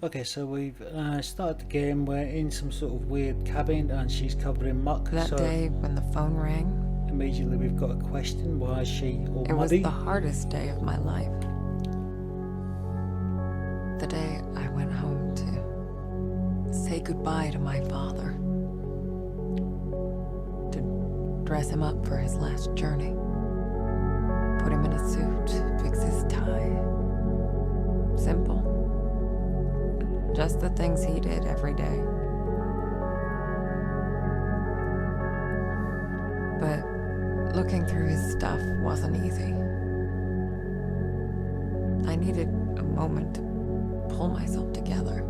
Okay, so we've started the game. We're in some sort of weird cabin and she's covered in muck. That so day when the phone rang, immediately we've got a question. Why is she all it was muddy? the hardest day of my life. The day I went home to say goodbye to my father. To dress him up for his last journey. Put him in a suit, fix his tie. Simple. Just the things he did every day. But looking through his stuff wasn't easy. I needed a moment to pull myself together.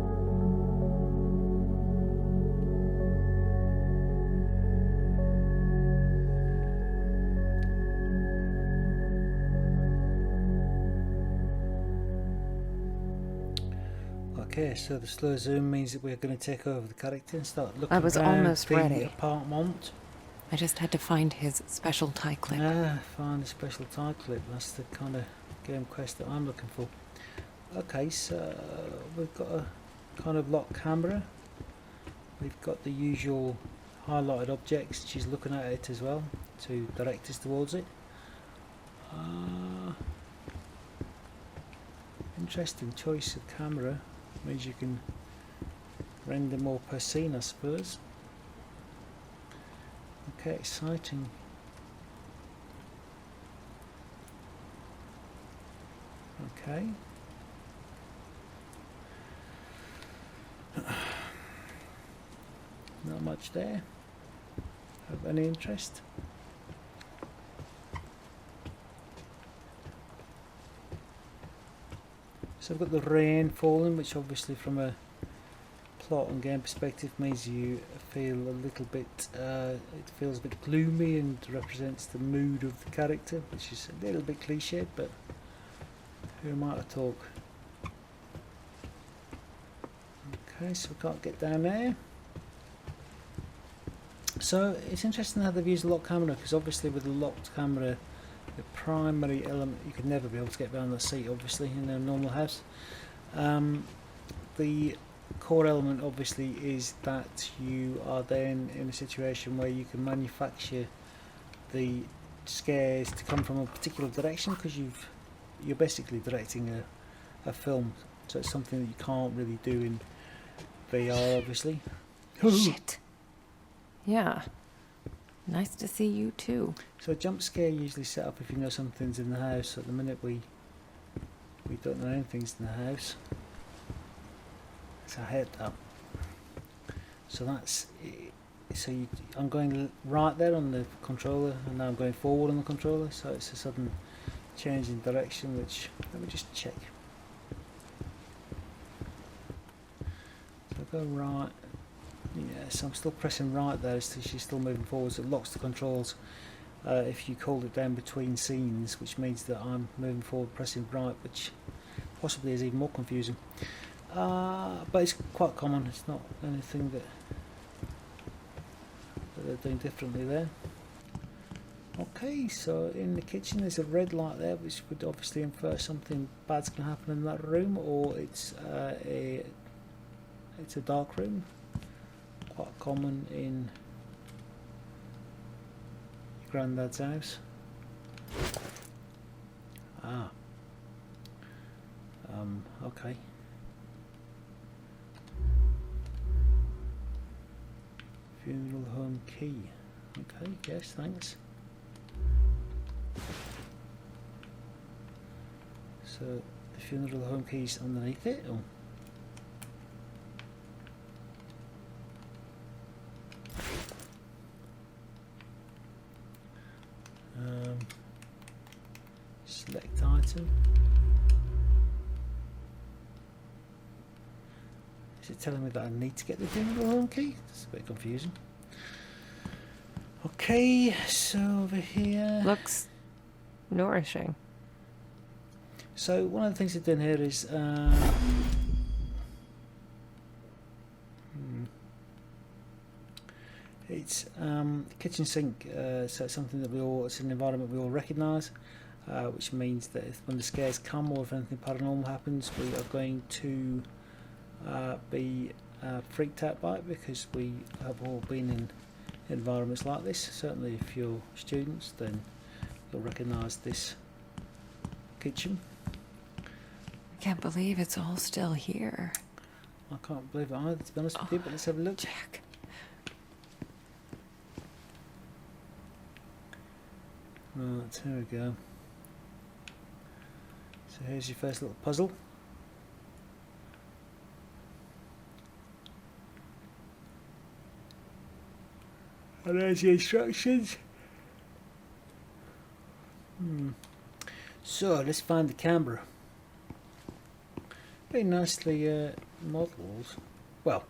Okay, so the slow zoom means that we're going to take over the character and start looking I was around almost the ready. apartment. I just had to find his special tie clip. Find a special tie clip. That's the kind of game quest that I'm looking for. Okay, so we've got a kind of locked camera. We've got the usual highlighted objects. She's looking at it as well to direct us towards it. Interesting choice of camera. Means you can render more per scene, I suppose. Okay, exciting. Okay. Not much there of any interest. So I've got the rain falling, which obviously from a plot and game perspective means you feel a little bit, it feels a bit gloomy and represents the mood of the character, which is a little bit cliched, but who am I to talk? Okay, so we can't get down there. So it's interesting how they've used a locked camera, because obviously with a locked camera the primary element, you could never be able to get behind the seat obviously in a normal house. The core element obviously is that you are then in a situation where you can manufacture the scares to come from a particular direction, because you're basically directing a film, so it's something that you can't really do in VR obviously. Shit. Yeah. Nice to see you too. So a jump scare usually set up if you know something's in the house. At the minute we don't know anything's in the house. So I hate that. So that's so I'm going right there on the controller, and now I'm going forward on the controller. So it's a sudden change in direction. Which let me just check. So I go right. Yes, I'm still pressing right there, so she's still moving forwards. It locks the controls if you hold it down between scenes, which means that I'm moving forward pressing right, which possibly is even more confusing. But it's quite common, it's not anything that they're doing differently there. Okay, so in the kitchen there's a red light there, which would obviously infer something bad's going to happen in that room, or it's a dark room. Quite common in your granddad's house. Okay. Funeral home key. Okay, yes, thanks. So the funeral home key's underneath it. Oh. Select item. Is it telling me that I need to get the funeral home key? That's a bit confusing. Okay, so over here. Looks nourishing. So one of the things they're doing here is it's kitchen sink. So it's something that it's an environment we all recognise, which means that when the scares come or if anything paranormal happens, we are going to be freaked out by it, because we have all been in environments like this. Certainly if you're students, then you'll recognise this kitchen. I can't believe it's all still here. I can't believe it either, to be honest with you, but let's have a look. Jack. Right, here we go. So here's your first little puzzle. And there's the instructions. So let's find the camera. Very nicely modelled. Well,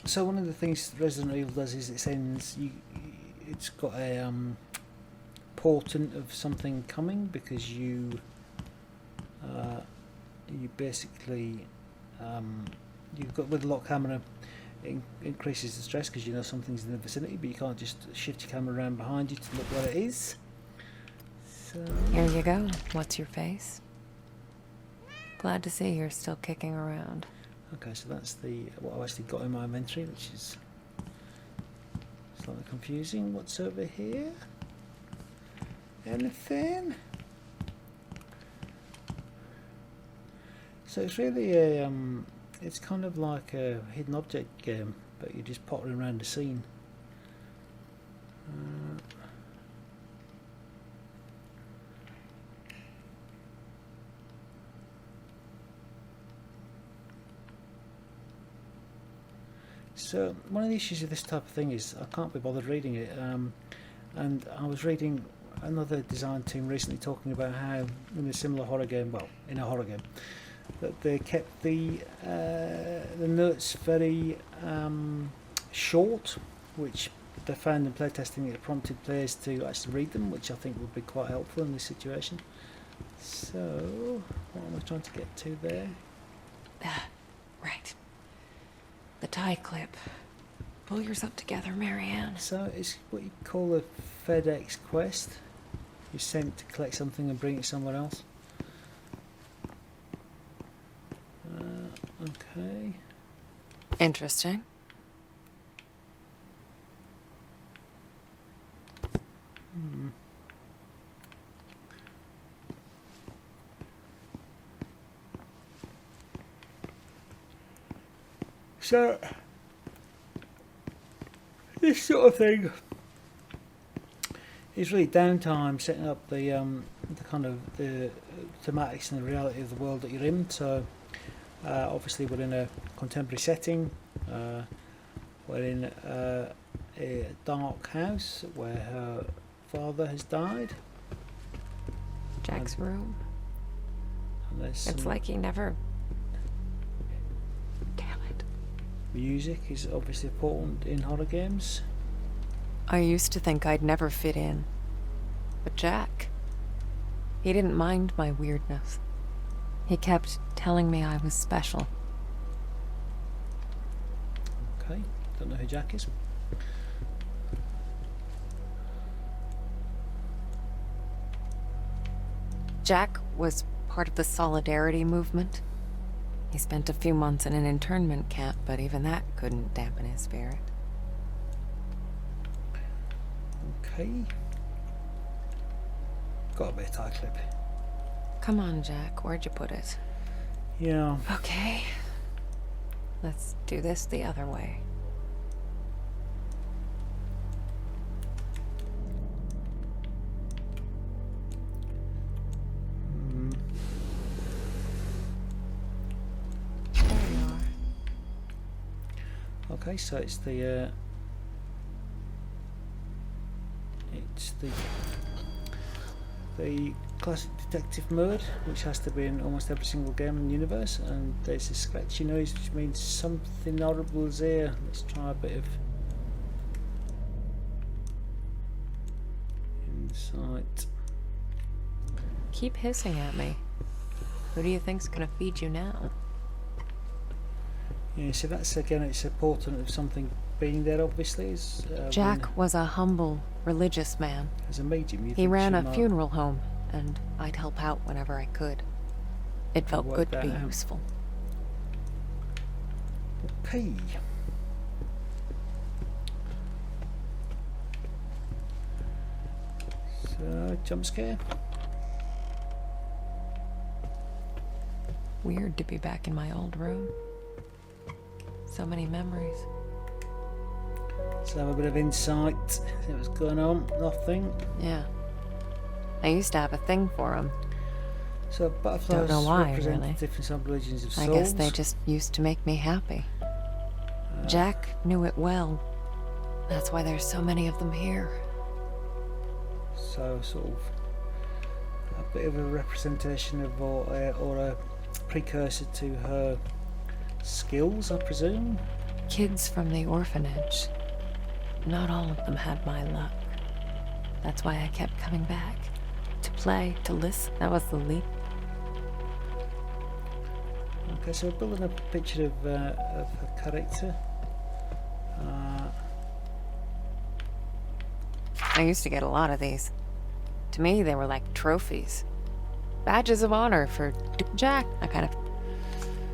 so one of the things Resident Evil does is it sends you. It's got a portent of something coming, because you basically you've got, with the lock camera, it increases the stress because you know something's in the vicinity, but you can't just shift your camera around behind you to look what it is. So Here you go. What's your face? Glad to see you're still kicking around. okay, so that's what I've actually got in my inventory, which is slightly confusing. What's over here? Anything? So it's really a it's kind of like a hidden object game, but you're just pottering around the scene. So one of the issues with this type of thing is I can't be bothered reading it, and I was reading another design team recently talking about how in a similar horror game, well, in a horror game, that they kept the notes very short, which they found in playtesting it prompted players to actually read them, which I think would be quite helpful in this situation. So what am I trying to get to there? Right. The tie clip. Pull yours up together, Marianne. So it's what you call a FedEx quest. You're sent to collect something and bring it somewhere else. Okay. Interesting. So this sort of thing is really downtime, setting up the kind of the thematics and the reality of the world that you're in. So obviously we're in a contemporary setting. We're in a dark house where her father has died. Jack's room. And there's It's some like he never... Damn it. music is obviously important in horror games. I used to think I'd never fit in. But Jack... he didn't mind my weirdness. He kept telling me I was special. Okay, don't know who Jack is. Jack was part of the Solidarity movement. He spent a few months in an internment camp, but even that couldn't dampen his spirit. Okay. Got a bit of tie clip. Come on, Jack. Where'd you put it? Yeah. Okay. Let's do this the other way. There you are. Okay, so it's the classic detective mode, which has to be in almost every single game in the universe, and there's a scratchy noise which means something horrible is here. Let's try a bit of insight. Keep hissing at me. Who do you think's gonna feed you now? Yeah, so that's again, it's a portent of something being there. Obviously, Jack was a humble, religious man. as a medium, you He think ran she a might- funeral home and I'd help out whenever I could. It felt work good to that be out. useful. Okay. So, jump scare. Weird to be back in my old room. So many memories. Let's have a bit of insight. See what's going on. Nothing. Yeah. I used to have a thing for them. So butterflies know why, represent really. different subdivisions of I souls. guess they just used to make me happy. Jack knew it well. That's why there's so many of them here. So sort of a bit of a representation of or a precursor to her skills, I presume. Kids from the orphanage. Not all of them had my luck. That's why I kept coming back. To play, to listen. That was the leap. Okay, so we're building up a picture of her character. I used to get a lot of these. To me, they were like trophies. Badges of honor for Jack. I kind of...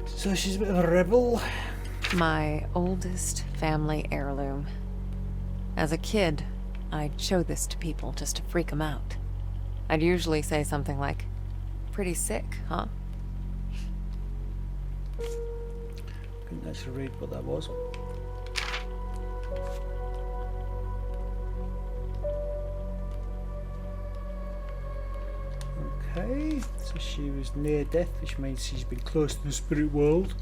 So she's a bit of a rebel. My oldest family heirloom. As a kid, I'd show this to people just to freak them out. I'd usually say something like, "Pretty sick, huh?" Couldn't actually read what that was. Okay, so she was near death, which means she's been close to the spirit world.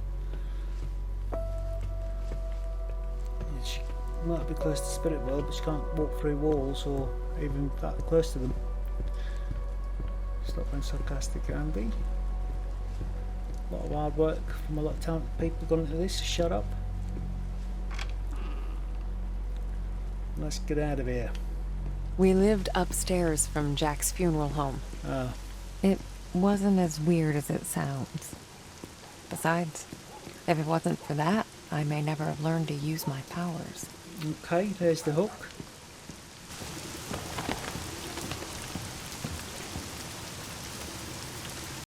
She might be close to the spirit world, but she can't walk through walls or even that close to them. Stop being sarcastic, Andy. A lot of hard work from a lot of talented people gone into this. Shut up. Let's get out of here. We lived upstairs from Jack's funeral home. Ah, It wasn't as weird as it sounds. Besides, if it wasn't for that, I may never have learned to use my powers. okay, there's the hook.